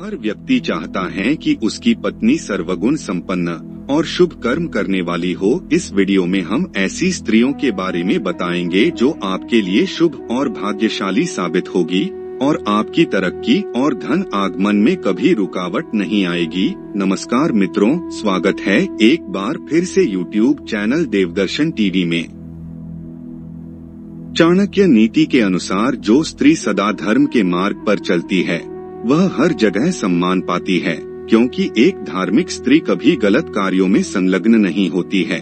हर व्यक्ति चाहता है कि उसकी पत्नी सर्वगुण संपन्न और शुभ कर्म करने वाली हो। इस वीडियो में हम ऐसी स्त्रियों के बारे में बताएंगे जो आपके लिए शुभ और भाग्यशाली साबित होगी और आपकी तरक्की और धन आगमन में कभी रुकावट नहीं आएगी। नमस्कार मित्रों, स्वागत है एक बार फिर से YouTube चैनल देवदर्शन टीवी में। चाणक्य नीति के अनुसार जो स्त्री सदा धर्म के मार्ग पर चलती है वह हर जगह सम्मान पाती है, क्योंकि एक धार्मिक स्त्री कभी गलत कार्यों में संलग्न नहीं होती है।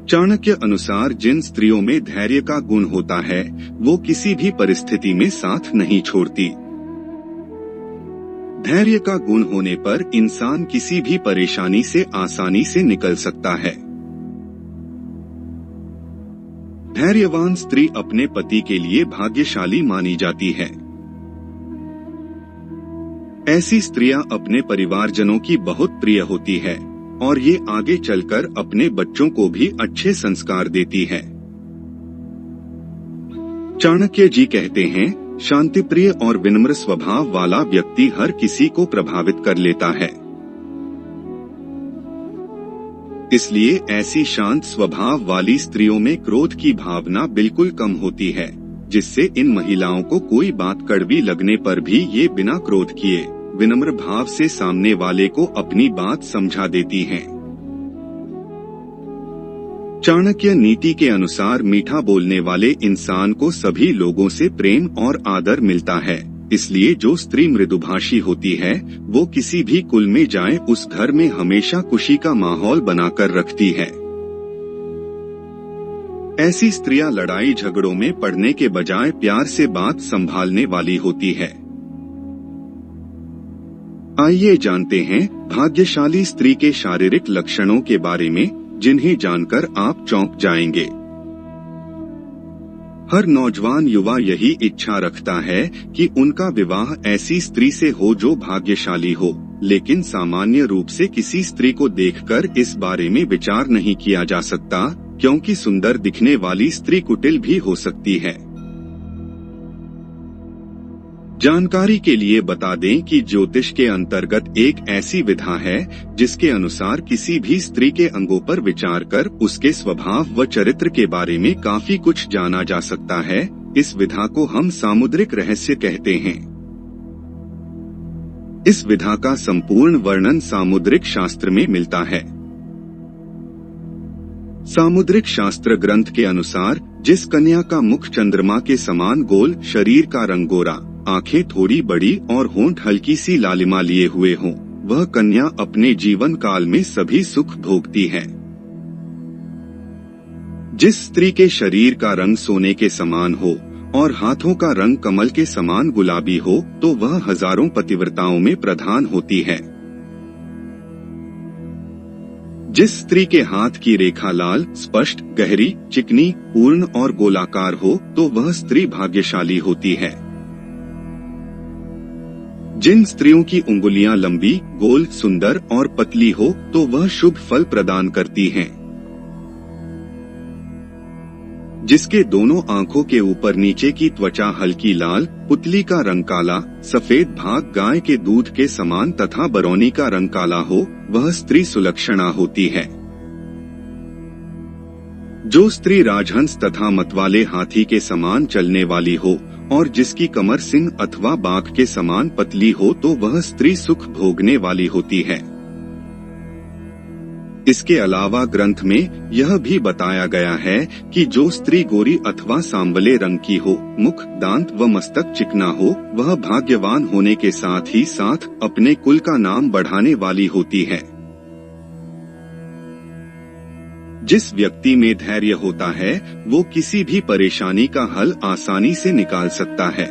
चाणक्य अनुसार जिन स्त्रियों में धैर्य का गुण होता है वो किसी भी परिस्थिति में साथ नहीं छोड़ती। धैर्य का गुण होने पर इंसान किसी भी परेशानी से आसानी से निकल सकता है। धैर्यवान स्त्री अपने पति के लिए भाग्यशाली मानी जाती है। ऐसी स्त्रियां अपने परिवारजनों की बहुत प्रिय होती है और ये आगे चलकर अपने बच्चों को भी अच्छे संस्कार देती है। चाणक्य जी कहते हैं, शांतिप्रिय और विनम्र स्वभाव वाला व्यक्ति हर किसी को प्रभावित कर लेता है। इसलिए ऐसी शांत स्वभाव वाली स्त्रियों में क्रोध की भावना बिल्कुल कम होती है, जिससे इन महिलाओं को कोई बात कड़वी लगने पर भी ये बिना क्रोध किए विनम्र भाव से सामने वाले को अपनी बात समझा देती हैं। चाणक्य नीति के अनुसार मीठा बोलने वाले इंसान को सभी लोगों से प्रेम और आदर मिलता है। इसलिए जो स्त्री मृदुभाषी होती है वो किसी भी कुल में जाए उस घर में हमेशा खुशी का माहौल बनाकर रखती है। ऐसी स्त्रियां लड़ाई झगड़ों में पड़ने के बजाय प्यार से बात संभालने वाली होती है। आइए जानते हैं भाग्यशाली स्त्री के शारीरिक लक्षणों के बारे में, जिन्हें जानकर आप चौंक जाएंगे। हर नौजवान युवा यही इच्छा रखता है कि उनका विवाह ऐसी स्त्री से हो जो भाग्यशाली हो, लेकिन सामान्य रूप से किसी स्त्री को देखकर इस बारे में विचार नहीं किया जा सकता, क्योंकि सुंदर दिखने वाली स्त्री कुटिल भी हो सकती है। जानकारी के लिए बता दें कि ज्योतिष के अंतर्गत एक ऐसी विधा है जिसके अनुसार किसी भी स्त्री के अंगों पर विचार कर उसके स्वभाव व चरित्र के बारे में काफी कुछ जाना जा सकता है। इस विधा को हम सामुद्रिक रहस्य कहते हैं। इस विधा का संपूर्ण वर्णन सामुद्रिक शास्त्र में मिलता है। सामुद्रिक शास्त्र ग्रंथ के अनुसार जिस कन्या का मुख चंद्रमा के समान गोल, शरीर का रंग गोरा, आंखें थोड़ी बड़ी और होंठ हल्की सी लालिमा लिए हुए हों, वह कन्या अपने जीवन काल में सभी सुख भोगती है। जिस स्त्री के शरीर का रंग सोने के समान हो और हाथों का रंग कमल के समान गुलाबी हो तो वह हजारों पतिव्रताओं में प्रधान होती है। जिस स्त्री के हाथ की रेखा लाल, स्पष्ट, गहरी, चिकनी, पूर्ण और गोलाकार हो तो वह स्त्री भाग्यशाली होती है। जिन स्त्रियों की उंगलियां लंबी, गोल, सुंदर और पतली हो तो वह शुभ फल प्रदान करती हैं। जिसके दोनों आंखों के ऊपर नीचे की त्वचा हल्की लाल, पुतली का रंग काला, सफेद भाग गाय के दूध के समान तथा बरौनी का रंग काला हो, वह स्त्री सुलक्षणा होती है। जो स्त्री राजहंस तथा मतवाले हाथी के समान चलने वाली हो और जिसकी कमर सिंह अथवा बाघ के समान पतली हो तो वह स्त्री सुख भोगने वाली होती है। इसके अलावा ग्रंथ में यह भी बताया गया है कि जो स्त्री गोरी अथवा सांवले रंग की हो, मुख, दांत व मस्तक चिकना हो, वह भाग्यवान होने के साथ ही साथ अपने कुल का नाम बढ़ाने वाली होती है। जिस व्यक्ति में धैर्य होता है वो किसी भी परेशानी का हल आसानी से निकाल सकता है।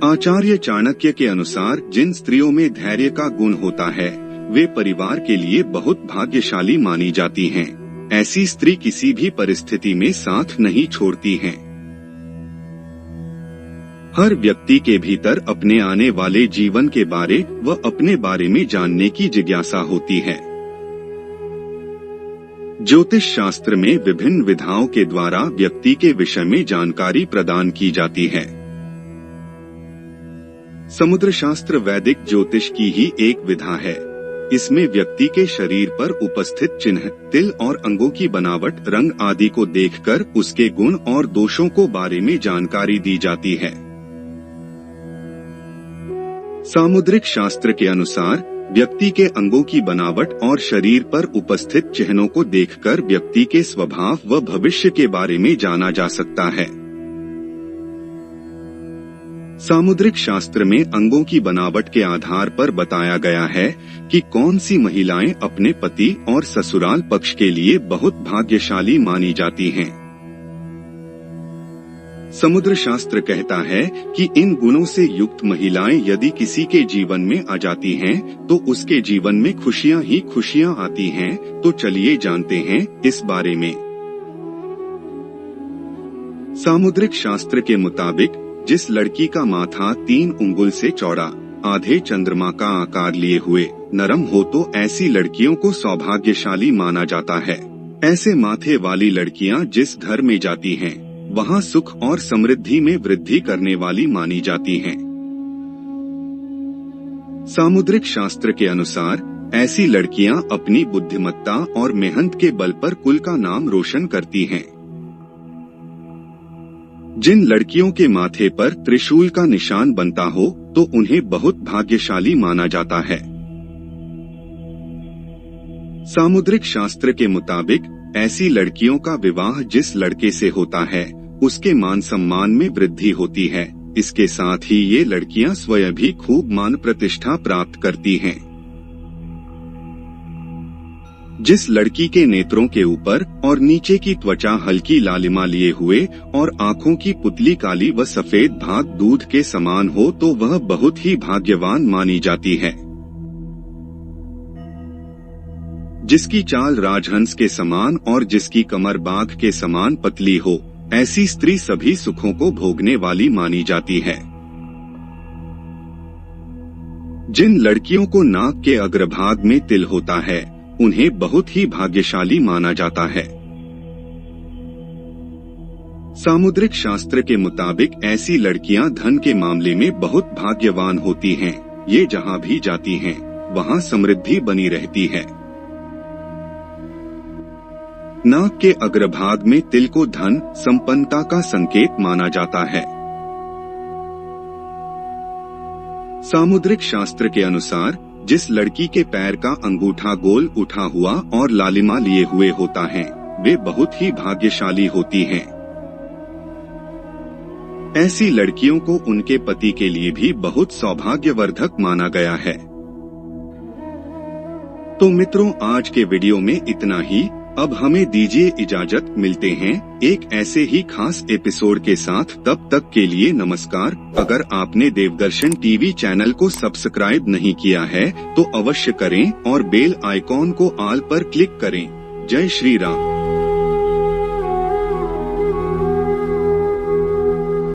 आचार्य चाणक्य के अनुसार जिन स्त्रियों में धैर्य का गुण होता है वे परिवार के लिए बहुत भाग्यशाली मानी जाती हैं। ऐसी स्त्री किसी भी परिस्थिति में साथ नहीं छोड़ती हैं। हर व्यक्ति के भीतर अपने आने वाले जीवन के बारे व अपने बारे में जानने की जिज्ञासा होती है। ज्योतिष शास्त्र में विभिन्न विधाओं के द्वारा व्यक्ति के विषय में जानकारी प्रदान की जाती है। समुद्र शास्त्र वैदिक ज्योतिष की ही एक विधा है। इसमें व्यक्ति के शरीर पर उपस्थित चिन्ह, तिल और अंगों की बनावट, रंग आदि को देखकर उसके गुण और दोषों को बारे में जानकारी दी जाती है। सामुद्रिक शास्त्र के अनुसार व्यक्ति के अंगों की बनावट और शरीर पर उपस्थित चिन्हों को देखकर व्यक्ति के स्वभाव व भविष्य के बारे में जाना जा सकता है। सामुद्रिक शास्त्र में अंगों की बनावट के आधार पर बताया गया है कि कौन सी महिलाएं अपने पति और ससुराल पक्ष के लिए बहुत भाग्यशाली मानी जाती हैं। समुद्र शास्त्र कहता है कि इन गुणों से युक्त महिलाएं यदि किसी के जीवन में आ जाती हैं, तो उसके जीवन में खुशियां ही खुशियां आती हैं। तो चलिए जानते हैं इस बारे में। सामुद्रिक शास्त्र के मुताबिक जिस लड़की का माथा 3 उंगुल से चौड़ा, आधे चंद्रमा का आकार लिए हुए, नरम हो, तो ऐसी लड़कियों को सौभाग्यशाली माना जाता है। ऐसे माथे वाली लड़कियां जिस घर में जाती हैं, वहां सुख और समृद्धि में वृद्धि करने वाली मानी जाती हैं। सामुद्रिक शास्त्र के अनुसार ऐसी लड़कियां अपनी बुद्धिमत्ता और मेहनत के बल पर कुल का नाम रोशन करती हैं। जिन लड़कियों के माथे पर त्रिशूल का निशान बनता हो, तो उन्हें बहुत भाग्यशाली माना जाता है। सामुद्रिक शास्त्र के मुताबिक ऐसी लड़कियों का विवाह जिस लड़के से होता है, उसके मान सम्मान में वृद्धि होती है। इसके साथ ही ये लड़कियां स्वयं भी खूब मान प्रतिष्ठा प्राप्त करती हैं। जिस लड़की के नेत्रों के ऊपर और नीचे की त्वचा हल्की लालिमा लिए हुए और आँखों की पुतली काली व सफेद भाग दूध के समान हो, तो वह बहुत ही भाग्यवान मानी जाती है। जिसकी चाल राजहंस के समान और जिसकी कमर बाघ के समान पतली हो, ऐसी स्त्री सभी सुखों को भोगने वाली मानी जाती है। जिन लड़कियों को नाक के अग्रभाग में तिल होता है, उन्हें बहुत ही भाग्यशाली माना जाता है। सामुद्रिक शास्त्र के मुताबिक ऐसी लड़कियां धन के मामले में बहुत भाग्यवान होती हैं। ये जहां भी जाती हैं, वहां समृद्धि बनी रहती है। नाक के अग्रभाग में तिल को धन संपन्नता का संकेत माना जाता है। सामुद्रिक शास्त्र के अनुसार जिस लड़की के पैर का अंगूठा गोल उठा हुआ और लालिमा लिए हुए होता है, वे बहुत ही भाग्यशाली होती हैं। ऐसी लड़कियों को उनके पति के लिए भी बहुत सौभाग्यवर्धक माना गया है। तो मित्रों, आज के वीडियो में इतना ही। अब हमें दीजिए इजाजत, मिलते हैं एक ऐसे ही खास एपिसोड के साथ। तब तक के लिए नमस्कार। अगर आपने देवदर्शन टीवी चैनल को सब्सक्राइब नहीं किया है, तो अवश्य करें और बेल आइकॉन को ऑल पर क्लिक करें। जय श्री राम।